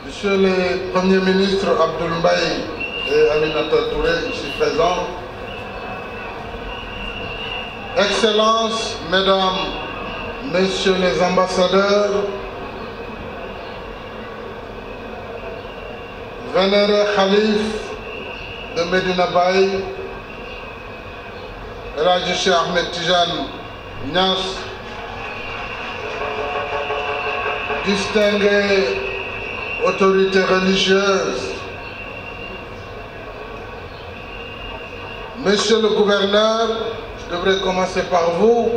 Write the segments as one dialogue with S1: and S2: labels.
S1: Monsieur le Premier ministre Abdoul Mbaye et Aminata Touré, ici présents, Excellences, Mesdames, Messieurs les ambassadeurs, Vénéré Khalif de Medina Baye, El Hadji Cheikh Ahmed Tidiane Niass, distinguées autorités religieuses, Monsieur le gouverneur, je devrais commencer par vous,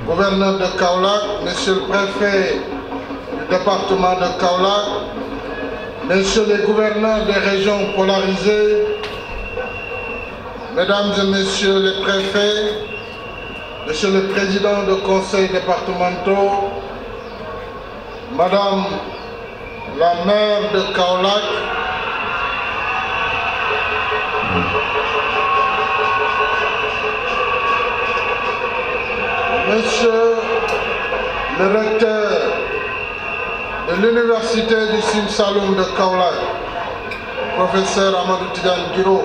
S1: gouverneur de Kaolack, Monsieur le préfet du département de Kaolack, Messieurs les gouverneurs des régions polarisées, Mesdames et Messieurs les préfets, Monsieur le président de conseils départementaux, Madame la maire de Kaolack, Monsieur le recteur de l'Université du Sine Saloum de Kaolack, professeur Amadou Tidiane Guiro,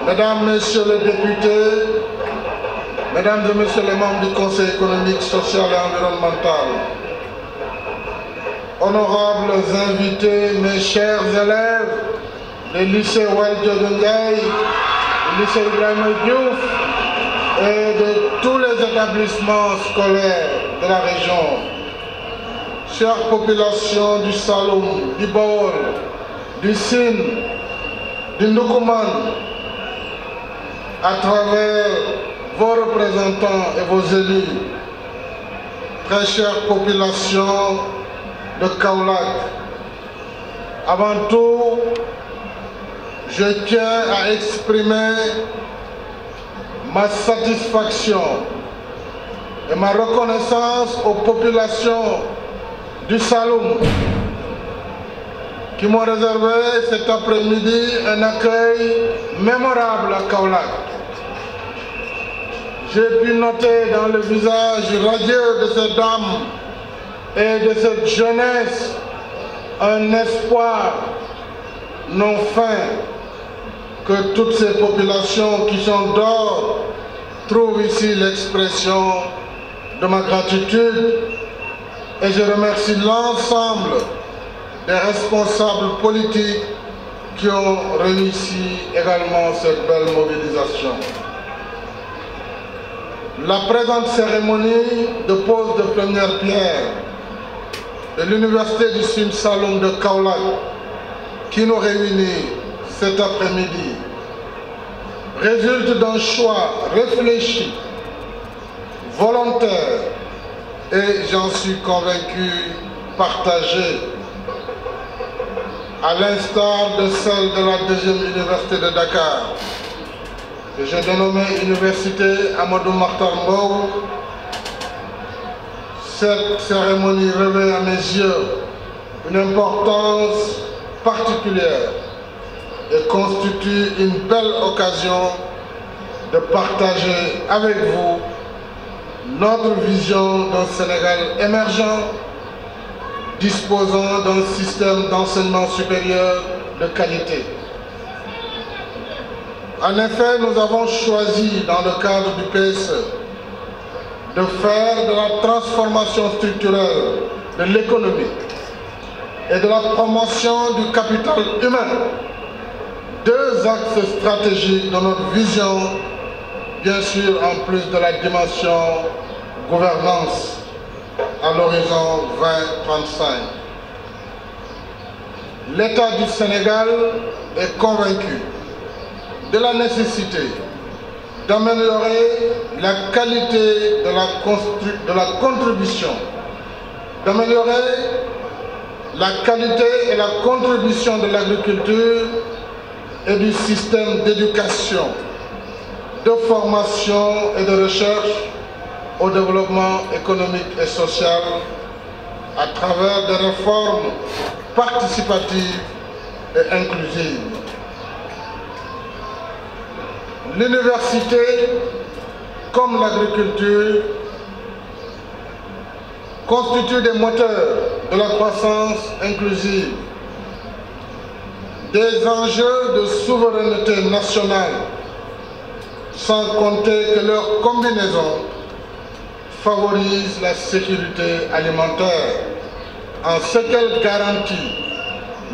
S1: Mesdames, Messieurs les députés, Mesdames et Messieurs les membres du Conseil économique, social et environnemental, honorables invités, mes chers élèves des lycées Waldio Ndiaye, du lycée Ibrahima Diouf et de tous les établissements scolaires de la région, chères populations du Saloum, du Baol, du Sine, du Ndoukoumane, à travers vos représentants et vos élus, très chère population de Kaolack, avant tout, je tiens à exprimer ma satisfaction et ma reconnaissance aux populations du Saloum qui m'ont réservé cet après-midi un accueil mémorable à Kaolack. J'ai pu noter dans le visage radieux de ces dames et de cette jeunesse un espoir non fin que toutes ces populations qui sont dehors trouvent ici l'expression de ma gratitude, et je remercie l'ensemble des responsables politiques qui ont réussi également cette belle mobilisation. La présente cérémonie de pose de première pierre de l'Université du Sine Saloum de Kaolack qui nous réunit cet après-midi résulte d'un choix réfléchi, volontaire et, j'en suis convaincu, partagé, à l'instar de celle de la deuxième université de Dakar, que j'ai dénommée Université Amadou Mahtar Mbow. Cette cérémonie revêt à mes yeux une importance particulière et constitue une belle occasion de partager avec vous notre vision d'un Sénégal émergent, disposant d'un système d'enseignement supérieur de qualité. En effet, nous avons choisi, dans le cadre du PSE, de faire de la transformation structurelle de l'économie et de la promotion du capital humain deux axes stratégiques de notre vision, bien sûr en plus de la dimension gouvernance à l'horizon 2035. L'État du Sénégal est convaincu de la nécessité d'améliorer la qualité de la contribution, d'améliorer la qualité et la contribution de l'agriculture et du système d'éducation, de formation et de recherche au développement économique et social à travers des réformes participatives et inclusives. L'université, comme l'agriculture, constituent des moteurs de la croissance inclusive, des enjeux de souveraineté nationale, sans compter que leur combinaison favorise la sécurité alimentaire en ce qu'elle garantit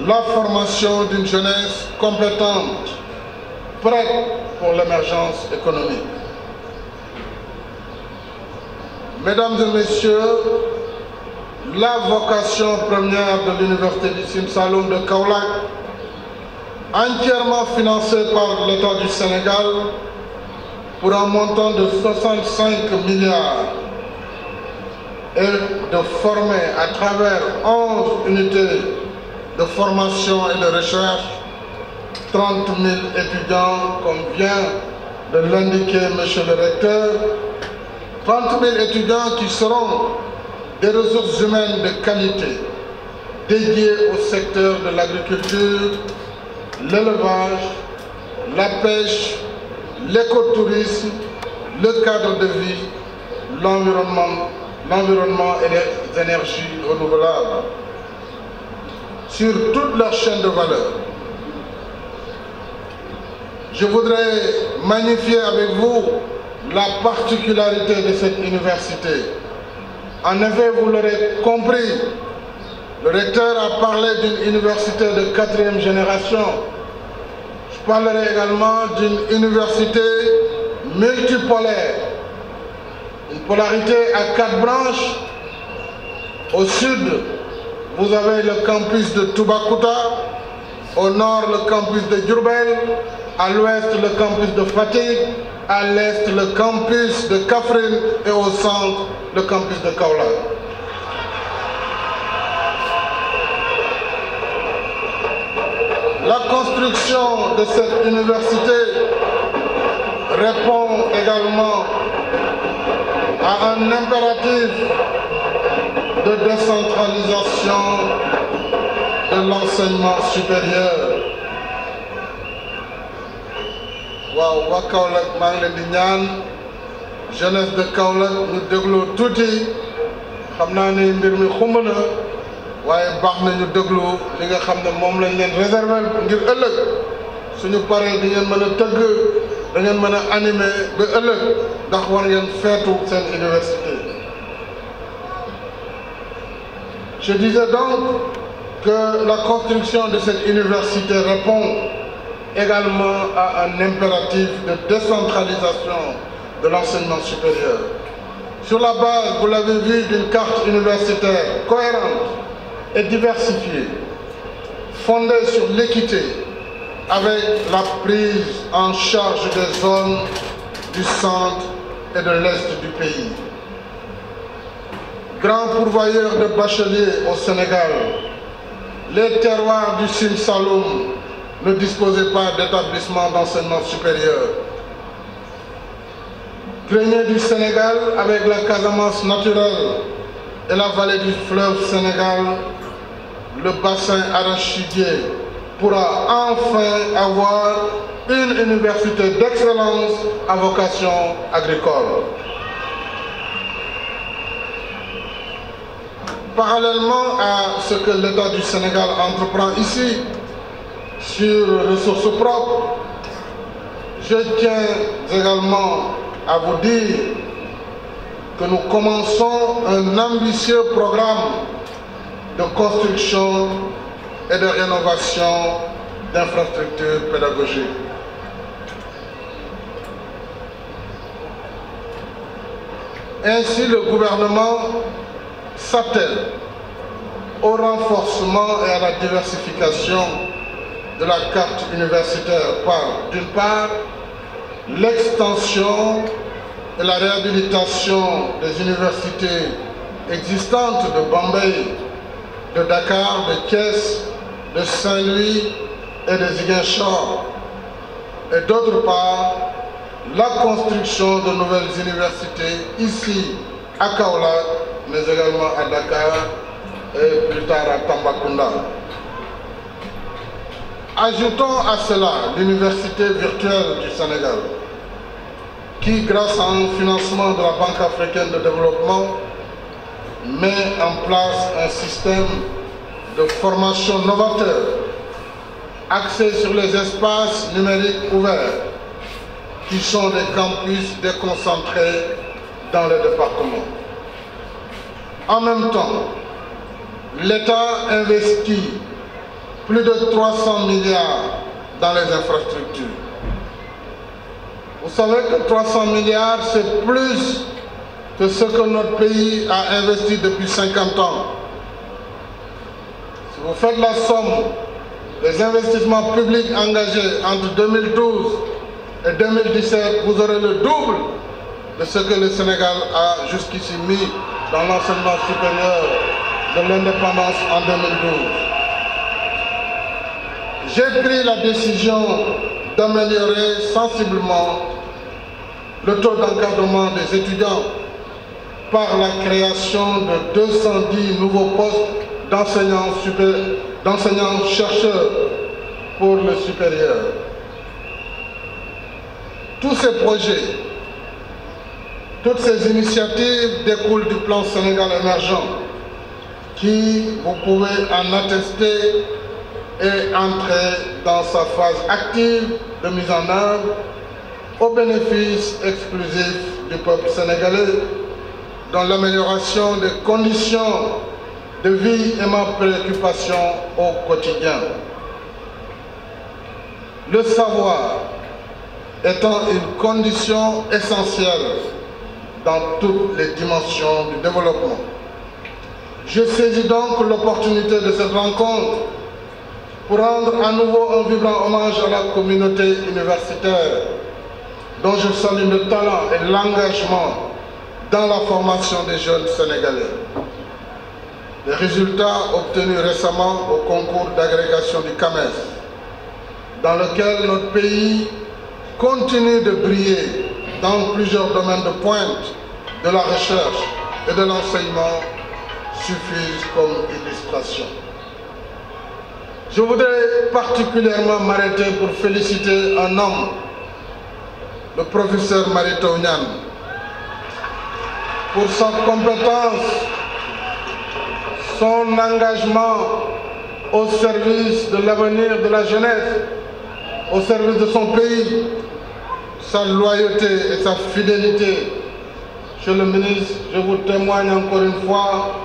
S1: la formation d'une jeunesse compétente, prête pour l'émergence économique. Mesdames et messieurs, la vocation première de l'Université du Sine Saloum de Kaolack, entièrement financée par l'État du Sénégal pour un montant de 65 milliards, est de former à travers 11 unités de formation et de recherche 30 000 étudiants, comme vient de l'indiquer monsieur le recteur, 30 000 étudiants qui seront des ressources humaines de qualité, dédiées au secteur de l'agriculture, l'élevage, la pêche, l'écotourisme, le cadre de vie, l'environnement et les énergies renouvelables, sur toute leur chaîne de valeur. Je voudrais magnifier avec vous la particularité de cette université. En effet, vous l'aurez compris, le recteur a parlé d'une université de 4e génération. Je parlerai également d'une université multipolaire. Une polarité à 4 branches. Au sud, vous avez le campus de Toubacouta, au nord le campus de Diourbel, à l'ouest le campus de Fatick, à l'est le campus de Kaffrine et au centre le campus de Kaolack. La construction de cette université répond également à un impératif de décentralisation de l'enseignement supérieur. waaw waa Kaolack maa ngi leen di ñaan jeunesse de Kaolack ñu déglu tuuti xam naa ne mbir mi xumb na waaye baax na ñu déglu li nga xam ne moom lañ leen réserver ngir ëllëg suñu paree di ngeen mën a tëgg da ngeen mën a animer ba ëllëg ndax war ngeen feetu seen université. Je disais donc que la construction de cette université répond également à un impératif de décentralisation de l'enseignement supérieur. Sur la base, vous l'avez vu, d'une carte universitaire cohérente et diversifiée, fondée sur l'équité, avec la prise en charge des zones du centre et de l'est du pays. Grand pourvoyeur de bacheliers au Sénégal, les terroirs du Sine Saloum ne disposaient pas d'établissement d'enseignement supérieur. Grenier du Sénégal, avec la Casamance naturelle et la vallée du fleuve Sénégal, le bassin arachidier pourra enfin avoir une université d'excellence à vocation agricole. Parallèlement à ce que l'État du Sénégal entreprend ici, sur ressources propres, je tiens également à vous dire que nous commençons un ambitieux programme de construction et de rénovation d'infrastructures pédagogiques. Ainsi, le gouvernement s'attelle au renforcement et à la diversification de la carte universitaire par, d'une part, l'extension et la réhabilitation des universités existantes de Bombay, de Dakar, de Thiès, de Saint-Louis et de Ziguinchor, et d'autre part, la construction de nouvelles universités ici à Kaolack, mais également à Dakar et plus tard à Tambacounda. Ajoutons à cela l'université virtuelle du Sénégal, qui, grâce à un financement de la Banque africaine de développement, met en place un système de formation novateur axé sur les espaces numériques ouverts qui sont des campus déconcentrés dans le département. En même temps, l'État investit plus de 300 milliards dans les infrastructures. Vous savez que 300 milliards, c'est plus que ce que notre pays a investi depuis 50 ans. Si vous faites la somme des investissements publics engagés entre 2012 et 2017, vous aurez le double de ce que le Sénégal a jusqu'ici mis dans l'enseignement supérieur de l'indépendance en 2012. J'ai pris la décision d'améliorer sensiblement le taux d'encadrement des étudiants par la création de 210 nouveaux postes d'enseignants-chercheurs pour le supérieur. Tous ces projets, toutes ces initiatives découlent du plan Sénégal émergent qui, vous pouvez en attester, est entré dans sa phase active de mise en œuvre au bénéfice exclusif du peuple sénégalais, dans l'amélioration des conditions de vie et ma préoccupation au quotidien. Le savoir étant une condition essentielle dans toutes les dimensions du développement. Je saisis donc l'opportunité de cette rencontre pour rendre à nouveau un vibrant hommage à la communauté universitaire, dont je salue le talent et l'engagement dans la formation des jeunes Sénégalais. Les résultats obtenus récemment au concours d'agrégation du CAMES, dans lequel notre pays continue de briller dans plusieurs domaines de pointe de la recherche et de l'enseignement, suffisent comme illustration. Je voudrais particulièrement m'arrêter pour féliciter un homme, le professeur Mary Teuw Niane, pour sa compétence, son engagement au service de l'avenir de la jeunesse, au service de son pays, sa loyauté et sa fidélité. Monsieur le ministre, je vous témoigne encore une fois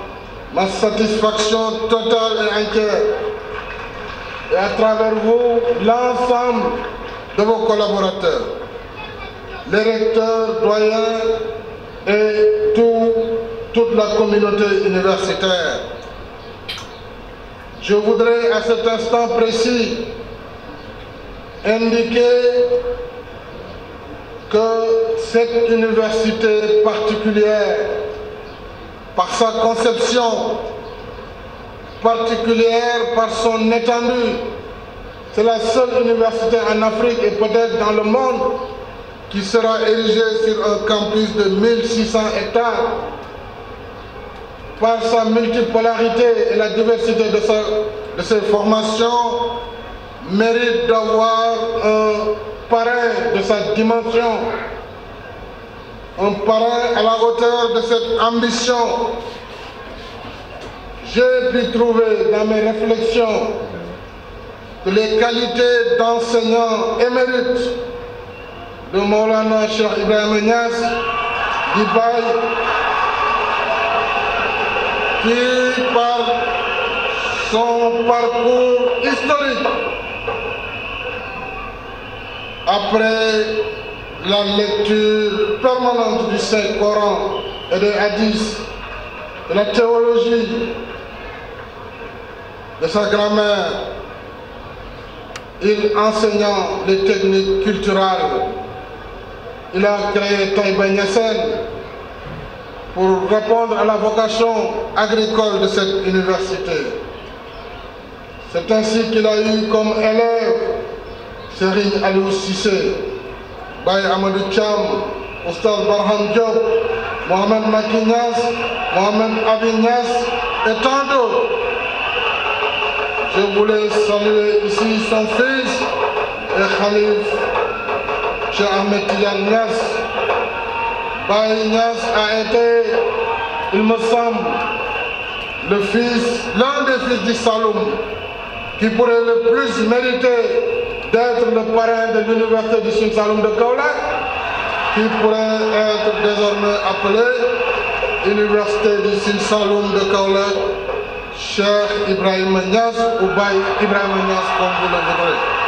S1: ma satisfaction totale et entière. Et à travers vous, l'ensemble de vos collaborateurs, les recteurs, doyens et toute la communauté universitaire. Je voudrais à cet instant précis indiquer que cette université particulière, par sa conception particulière, par son étendue, c'est la seule université en Afrique et peut-être dans le monde qui sera érigée sur un campus de 1600 hectares. Par sa multipolarité et la diversité de ses formations, mérite d'avoir un parrain de sa dimension, un parrain à la hauteur de cette ambition. J'ai pu trouver dans mes réflexions que les qualités d'enseignant émérite de Maulana Cheikh Ibrahima Niass du Baye, qui par son parcours historique, après la lecture permanente du Saint-Coran et des hadiths, de la théologie, de sa grammaire, il enseignant les techniques culturelles, il a créé Taïba Niassène pour répondre à la vocation agricole de cette université. C'est ainsi qu'il a eu comme élève Serigne Aliou Cissé, Baye Amadou Thiam, Oustaz Barham Diop, Mohamed Maki Niass, Mohamed Abi Niass et tant d'autres. Je voulais saluer ici son fils et Khalif, Cheikh Ahmed Tidiane Niass. Baye Niass a été il me semble, l'un des fils du Saloum, qui pourrait le plus mériter d'être le parrain de l'université du Sine Saloum de Kaolack, qui pourrait être désormais appelée Université du Sine Saloum de Kaolack, Cheikh Ibrahima Niass ou Baye Ibrahima Niass, comme vous le voudrez.